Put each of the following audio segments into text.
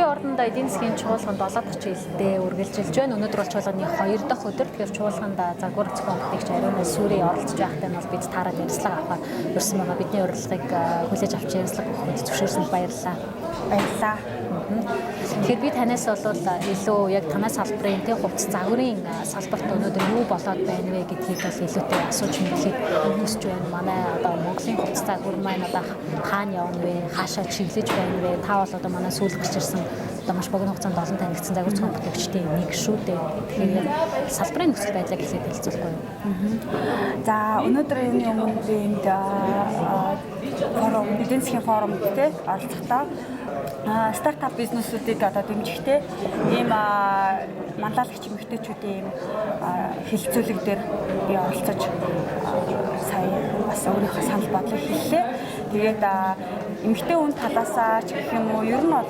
Дэлхийн орнд эдийн засгийн чуулганд 7 жил үргэлжилж байна. Өнөөдөр бол чуулганы 2 дахь өдөр. Тэгэхээр чуулганд загвар зохион бүтээгч Ариун Сүрий оролцож байхдаа бол бид таарад ярилцлага авахаар өрсөн байгаа. Бидний урилгыг хүлээж авч ярилцлага өгөхөд зөвшөөрсөнд баярлалаа. Баярлалаа. Тэгэхээр би танаас бол илүү яг танаас салбарын хувьц загварын салбарт өнөөдөр юу болоод байна вэ гэдгийг бол илүүтэй асууж мэдлийг хүсэж байна. Манай одоо Монголын хувьц загвар маань одоо хаана явна вэ? Хаашаа чиглэж байна вэ? Та бол одоо манай сүүлд гарч ирсэн одоо маш богино хугацаанд олон танигдсан загвар зохион бүтээгчдийн нэг шүү дээ. Тэгэхээр салбарын нөхцөл байдлыг хэлээд хэлцүүлэхгүй юу? За өнөөдөр энэ өмнө би энд форум, эдийн засгийн форумд те оролцохдоо стартап бизнесүүдийг одоо дэмжихтэй ийм манлайлагч эмэгтэйчүүдийн хилцүүлэг дээр би оролцож сая бас өөрийнхөө санал бодлыг хэллээ. Тэгээд эмэгтэй хүн талаасаа ч гэх юм уу ер нь бол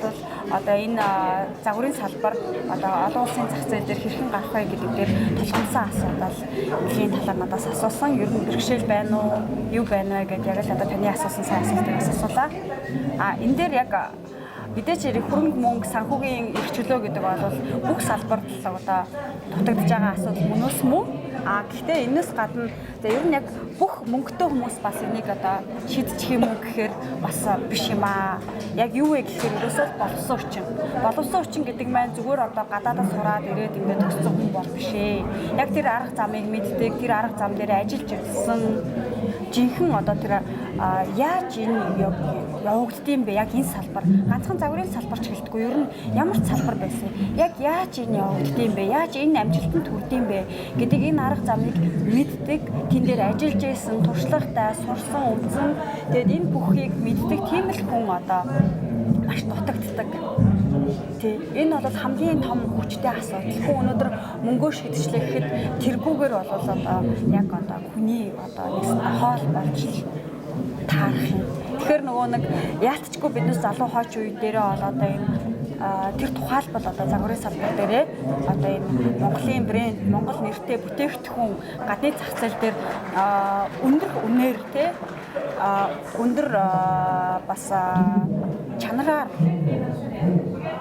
одоо энэ загварын салбар одоо олон улсын зах зээл дээр хэрхэн гарах вэ гэдэг дээр тулгамсан асуудал эхийн талаар надаас асуусан. Ер нь бэрхшээл байна уу? Юу байна вэ гэдэг яг л одоо таны асуусан сайн асуултыг асуулаа. Энэ дээр яг мэдээч хэрэг хөрөнгө мөнгө санхүүгийн эрх чөлөө гэдэг бол бүх салбарт л одоо дутагдж байгаа асуудал мөнөөс мөн. Гэхдээ энэс гадна ер нь яг бүх мөнгөтэй хүмүүс бас энийг одоо шийдчих юм уу гэхээр бас биш юм аа. Яг юу вэ гэхээр ерөөсөө боловсон хүчин. Боловсон хүчин гэдэг маань зүгээр одоо гадаадаас сураад ирээд ингээд төгссөн хүн бол биш ээ. Яг тэр арга замыг мэддэг, тэр арга зам дээр ажиллаж ирсэн жинхэнэ одоо тэр яаж энэ явагддсан бэ? Яг энэ салбар ганцхан загварын салбарч гэлтгүй ер нь ямар ч салбар байсан. Яг яаж энэ явагддсан бэ? Яаж энэ амжилтанд хүрдэм бэ гэдэг энэ арга замыг мэддэг, тэн дээр ажиллаж байсан, туршлагатай, сурсан, өмсөн. Тэгээд энэ бүхийг мэддэг тийм л хүн одоо маш дутагддаг. Энэ бол хамгийн том хүчтэй асуудал. Хүн өнөөдөр мөнгөө шидчихлээ гэхэд тэргүүгээр бол одоо яг одоо хүний одоо нэгэн хоол болж таарах юм. Тэгэхээр нөгөө нэг яалтчгүй биднес залуу хойч үе дээрээ бол одоо энэ тэр тухайлбал одоо загварын салбар дээрээ одоо энэ Монголын брэнд, Монгол нэртэй бүтээгдэхүүн гадны зах зээл дээр өндөр үнээр те өндөр бас чанараар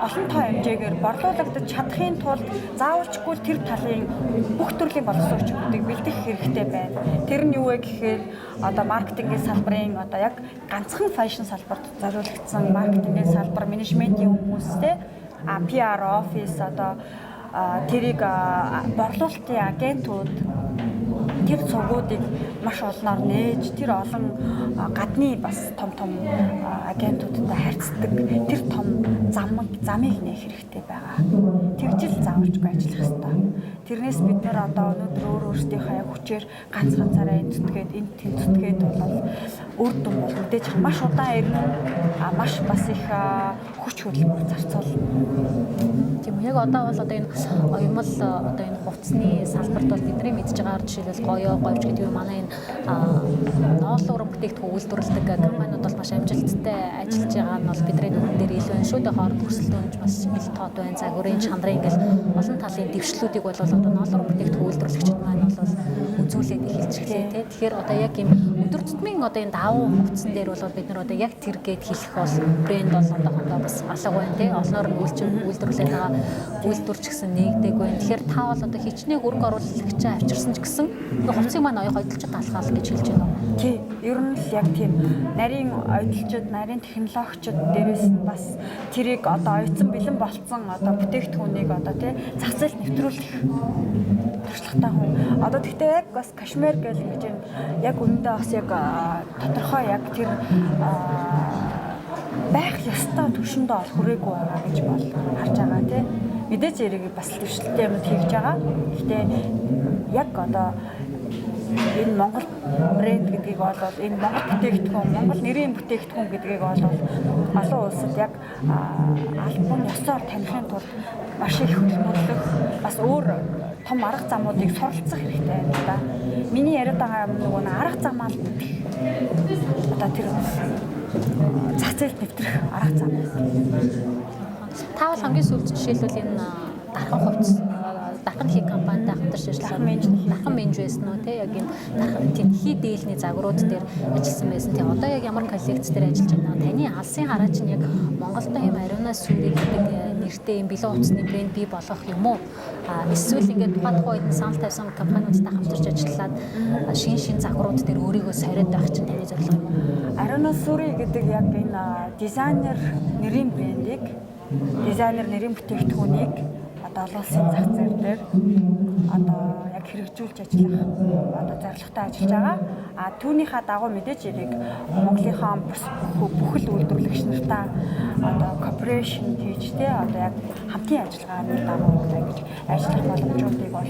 олон тоо хэмжээгээр борлуулагдаж чадахын тулд заавалчгүй тэр талын бүх төрлийн боловсон хүчнүүдийг бэлдэх хэрэгтэй байна. Тэр нь юу вэ гэхээр одоо маркетингийн салбарын одоо яг ганцхан фэшн салбарт зориулагдсан маркетингийн салбар, менежментийн хүмүүстэй PR офис одоо тэрийг борлуулалтын агентууд тэр цугуудыг маш олноор нээж тэр олон гадны бас том агентуудтай харьцдаг тэр том замыг нээх хэрэгтэй байгаа. Тэгжил заавалжгүй ажиллах хэрэгтэй. Тэрнээс бид нэр одоо өнөөдөр өөрсдийнхөө яг хүчээр ганцаараа энэ зүтгээд бол үр дүн бол мэдээж маш удаан ирнэ. Маш бас их хүч хөдөлмөр зарцуул. Тийм яг одоо бол одоо энэ оюмл одоо энэ хувцсны салбарт бол бидний мэдж байгаа жишээлбэл говьч гэдэг юм манай энэ ноолын уран бүтээгдэхүүн үйлдвэрлэдэг компаниуд бол маш амжилттай ажиллаж байгаа нь бол бидний нүдэн дээр илүү байна шүү дээ. Хооронд өрсөлдөөнж бас их тод байна. Загварын чанарын ингээл олон талын дэвшлүүдийг бол одоо ноолын уран бүтээгдэхүүн үйлдвэрлэгчид маань бол үзүүлээд эхэлчихлээ тий. Тэгэхээр одоо яг юм өдөр тутмын одоо энэ давуу хувцсан дээр бол бид нар одоо яг тэр гээд хэлэх бол брэнд бол одоохондоо бас алга байна тий. Олноор нь үйлдвэрлээд байгаа үйлдвэрч гэсэн нэгдэг байна. Тэгэхээр та бол одоо хичнээн хөрөнгө оруулагчаа авчирсан ч гэсэн хувцсыг маань оёо ойдолчод алхаал гэж хэлж байна уу? Тий. Ер нь л яг тийм нарийн ойдолчод, нарийн технологичд дээрээс нь бас тэрийг одоо оюутсан бэлэн болцсон одоо бүтээгдэхүүнийг одоо тий зах зээлд нэвтрүүлэх туршлагатай хүн. Одоо тэгтээ яг бас кашмир гэж ингэж яг үнэндээ бас яг тодорхой яг тэр байх ёстой түвшиндээ ол хүрээгүй байгаа гэж бол харж байгаа тий. Мэдээж яриг бас төвшлөлтэй юмд хийж байгаа. Гэхдээ яг одоо энэ Монгол брэнд гэдгийг бол энэ Монгол бүтээгдэхүүн, Монгол нэрийн бүтээгдэхүүн гэдгийг бол олон улсад яг албан ёсоор таних тулд маш их хөдөлмөрлөх бас өөр том арга замуудыг суралцах хэрэгтэй байна да. Миний яриад байгаа юм нөгөө арга замаа л мэдэх. Одоо тэр зах зээлд нэвтрэх арга зам. Та бол хамгийн сүүлд жишээлбэл энэ дархан хувцс дархан хийх компанитай хамтарч хамтарч ажилласан. Дахан менж байсан уу те яг энэ тийм хий дээлний загварууд дээр ажилласан байсан. Тэгээ одоо яг ямар коллекц дээр ажиллаж байна? Таны алсын хараа чинь яг Монголдо юм ариунаас сүрэг гэдэг нэртэй юм бэлэн хувцсны брэнд бий болох юм уу? Эсвэл ингээд тухайн үед санал тавьсан компаниудтай хамтарч ажиллаад шин загварууд дээр өөрийгөө сориод байх чинь таны зорилго юм уу? Ариунаас сүрэг гэдэг яг энэ дизайнер нэрийн брендийг, дизайнер нэрийн бүтээгдэхүүнийг одоо олон улсын зах зээл дээр одоо яг хэрэгжүүлж ажиллах одоо зорилготой ажиллаж байгаа. Түүнийхээ дагуу мэдээж хэрэг Монголынхаа бүхэл үйлдвэрлэгч нартай одоо кооперашн хийж тэ одоо яг хамтын ажиллагааны дагуу ингэж ажиллах боломжуудыг бол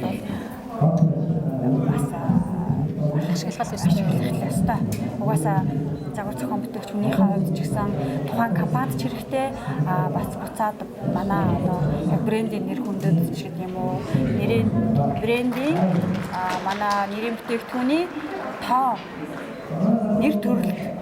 бас ашиглах ёстой. Угаасаа загвар зохион бүтээгдэхүүнийхээ хувьд ч гэсэн тухайн компанид ч хэрэгтэй бас буцаад манай одоо брендийн нэр хүндэд ч гэдэг юм уу нэрийн брендийн манай нэрийн бүтээгдэхүүний тоо нэр төрөл хэрэгтэй.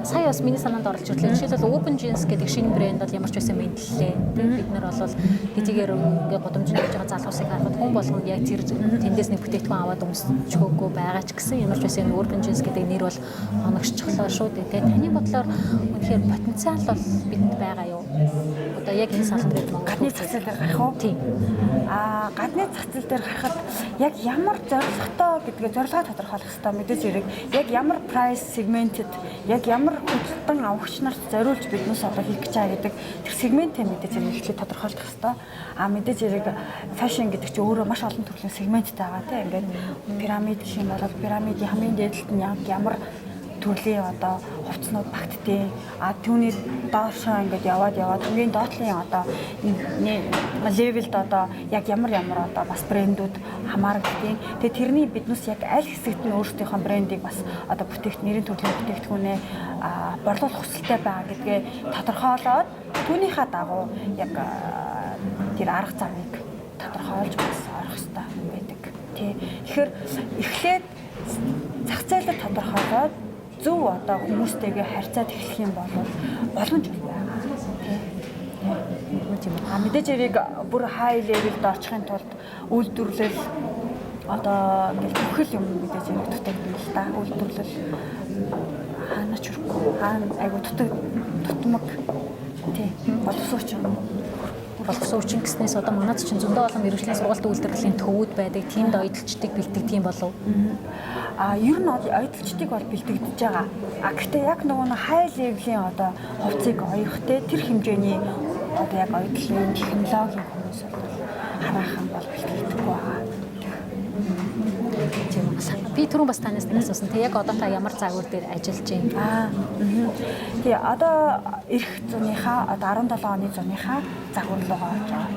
Сая бас миний санаанд орж ирлээ. Жишээлбэл Urban Jeans гэдэг шинэ брэнд бол ямар ч байсан мэдлээ. Бид нар бол хэдийгээр ингээ гудамжинд явж байгаа залуусыг харахад хүн болгонд яг тэр тэндээс нэг бүтээгдэхүүн аваад өмсчихөөгүй байгаа ч гэсэн ямар ч байсан Urban Jeans гэдэг нэр бол оногшчихлоо шүү дээ. Таны бодлоор үнэхээр потенциал бол бидэнд байгаа юу? Одоо яг энэ салбарыг гадны зах зээл дээр гарах уу? Тийм. Гадны зах зээл дээр гарахад яг ямар зорилготой гэдгээ зорилгоо тодорхойлох хэрэгтэй. Мэдээж хэрэг яг ямар price segmented яг ямар худалдан авахч нарт зориулж биднээс одоо хийх гэж байгаа гэдэг тэр сегментээ мэдээж хэрэг эхлээд тодорхойлох хэрэгтэй. Мэдээж хэрэг fashion гэдэг чинь өөрөө маш олон төрлийн сегменттэй байгаа тийм ингээд пирамид гэх юм бол пирамидын хамгийн дээдлэлт нь ямар төрлийн одоо хувцснууд багтдээ. Түүний доошоо ингээд яваад хамгийн доотлын одоо левелд одоо яг ямар одоо бас брэндүүд хамаарагдیں۔ Тэгээ тэрний биднээс яг аль хэсэгт нь өөрсдийнхөө брэндийг бас одоо нэрийн төрлийн бүтээгдэхүүнээ борлуулах хүсэлтэй байгаа гэдгээ тодорхойлоод түүнийхээ дагуу яг тэр арга замыг тодорхойлж бас орох хэрэгтэй байдаг. Тэгэхээр эхлээд зах зээлээ тодорхойлоод зөв одоо хүмүүстэйгээ харьцаад эхлэх юм бол боломж байгаа. Тийм. Мэдээж хэрэг бүр high level-д очихын тулд үйлдвэрлэл одоо ингээл бүхэл юм мэдээж хэрэг дутагдана л да. Үйлдвэрлэл хаана ч хүрхгүй. Хаана айгу дутмаг тийм боловсруучин гэснээс одоо манайд чинь зөндөө олон мэргэжлийн сургалт үйлдвэрлэлийн төвүүд байдаг. Тиймд ойдолчдыг бэлтгэдэг юм болов уу? Ер нь ойдолчдыг бол бэлтгэж байгаа. Гэхдээ яг нөгөө хай левлийн одоо хувцсыг ойрох тэр хэмжээний одоо яг ойдлын технологийн хүмүүс бол хараахан бол бэлтгэдэг байгаа. Би түрүүн бас танаас асуусан. Тэг яг одоо та ямар загвар дээр ажиллаж байна? Тэгээ одоо эх зууныхаа одоо 17 оны зууныхаа загвар руугаа орж байгаа.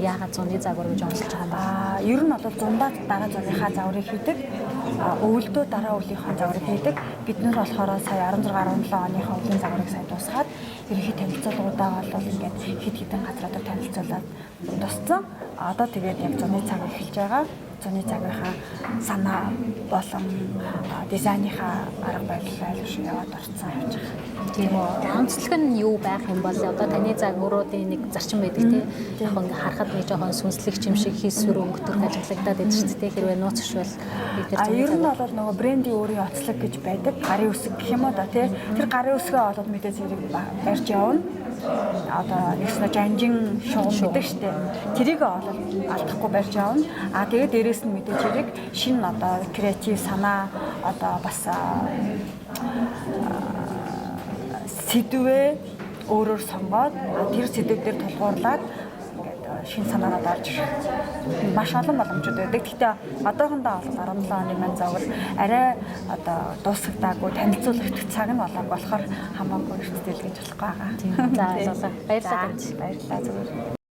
Яагаад зуны загвар гэж онцолж байгаа юм бэ? Ер нь бол зундаа дараа зуныхаа загварыг хийдэг. Өвөлдөө дараа өвлийнхаа загварыг хийдэг. Бид нар болохоор сая 16 17 оныхаа өвлийн загварыг сая дуусгаад ерөнхий танилцуулгуудаа бол ингээд хэд хэдэн газруудаар танилцуулаад тусцсан. Одоо тэгээд яг зуны цаг эхэлж байгаа. Зуны цагийнхаа санаа болон дизайныхаа арга барилаа айлшгүй яваад орцсон явж байгаа. Тийм үү. Онцлог нь юу байх юм бол одоо таны загваруудын нэг зарчим байдаг тийм. Яг ингээ харахад нэг жоохон сүнслэгч юм шиг хийсвэр өнгөтөрх ажиглагдаад байдаг шүү дээ. Хэрвээ нууцшвал ер нь бол нөгөө брендийн өөрийн онцлог гэж байдаг. Гарын үсэг гэх юм уу да тийм. Тэр гарын үсгээ олоод мэдээж зэрэг барьж явна. Одоо нэгснэ жанжин шугам гэдэг штэ. Тэрийг олоод алдахгүй барьж явна. Тэгээд дээрэс нь мэдээж хэрэг шинэ одоо креатив санаа одоо бас сэдвээ өөрөөр сонгоод тэр сэдв дээр тулгуурлаад шинэ санаанууд орж ирэх маш олон боломжууд байдаг. Гэхдээ одоохондоо бол 17 оны маань загвар арай одоо дуусагдаагүй танилцуулах цаг нь болоог болохоор хамаагүй эрсдэл гэж болохгүй байгаа. За баярлалаа. Баярлалаа зүгээр.